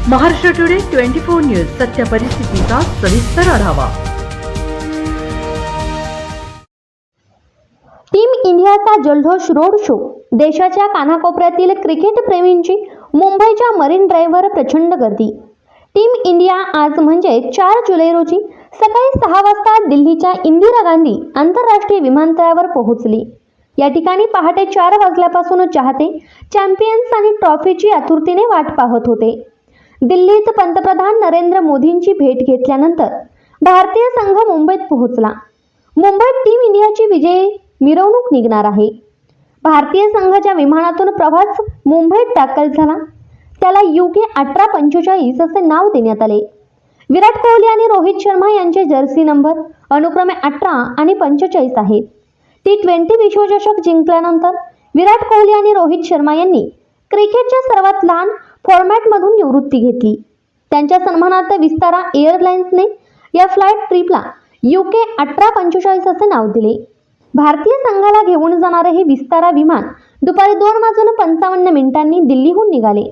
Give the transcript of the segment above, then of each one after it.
Maharashtra today 24 news सत्य परिस्थितीचा सविस्तर आढावा। टीम इंडियाचा जल्लोष रोड शो। देशाच्या कानाकोपऱ्यातील क्रिकेट प्रेमींची मुंबईच्या मरीन ड्राईव्हवर प्रचंड गर्दी। टीम इंडिया आज म्हणजे 4 जुलै रोजी सकाळी 6 वाजता दिल्लीच्या इंदिरा गांधी आंतरराष्ट्रीय विमानतळावर पोहोचली। या ठिकाणी पहाटे 4 वाजल्यापासून चाहते चॅम्पियन्स आणि ट्रॉफीची आतुरतेने वाट पाहत होते। दिल्लीत पंतप्रधान नरेंद्र मोदींची भेट घेतल्यानंतर भारतीय संघ मुंबईत पोहोचला। मुंबईत टीम इंडियाची विजयी मिरवणूक निघणार आहे। भारतीय संघाच्या विमानातून प्रवास मुंबईत दाखल झाला। त्याला UK 1845 असे नाव देण्यात आले। विराट कोहली आणि रोहित शर्मा यांचे जर्सी नंबर अनुक्रमे 18 आणि 45 आहेत। T20 विश्वचषक जिंकल्यानंतर विराट कोहली आणि रोहित शर्मा यांनी क्रिकेटच्या सर्वात लहान फॉर्मॅटमधून निवृत्ती घेतली। त्यांच्या सन्मानार्थ विस्तारा एअरलाइन्सने या फ्लाइट ट्रिपला UK 1845 असे नाव दिले। भारतीय संघाला घेऊन जाणारे हे विस्तारा विमान दुपारी 2:55 दिल्लीहून निघाले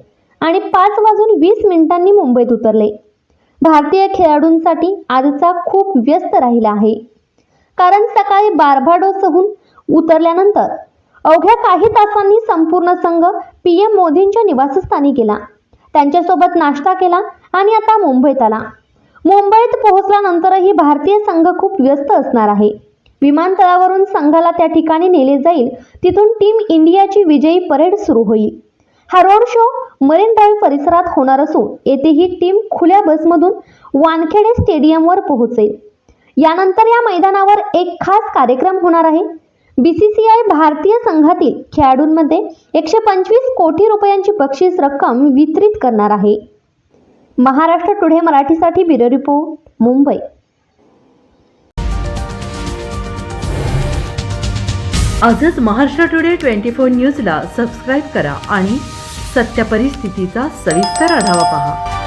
आणि 5:20 मुंबईत उतरले। भारतीय खेळाडूंसाठी आजचा खूप व्यस्त राहिला आहे, कारण सकाळी बार्बाडोसहून उतरल्यानंतर अवघ्या काही तासांनी संपूर्ण संघ PM मोदींच्या निवासस्थानी गेला, त्यांच्यासोबत नाश्ता केला आणि आता मुंबईत आला। मुंबईत पोहोचल्यानंतरही भारतीय संघ खूप व्यस्त असणार आहे। विमानतळावरून संघाला त्या ठिकाणी नेले जाईल, तिथून टीम इंडियाची विजयी परेड सुरू होईल। हा रोड शो मरीन ड्राईव्ह परिसरात होणार असून येथे ही टीम खुल्या बसमधून वानखेडे स्टेडियमवर पोहोचेल। यानंतर या मैदानावर एक खास कार्यक्रम होणार आहे। BCCI भारतीय संघातील खेळाडूंमध्ये 125 कोटी रुपयांची बक्षीस रक्कम वितरित करणार आहे। महाराष्ट्र टुडे मराठीसाठी ब्युरो रिपोर्ट, मुंबई। आजच महाराष्ट्र टुडे 24 न्यूजला सबस्क्राईब करा आणि सत्य परिस्थितीचा सविस्तर आढावा पहा।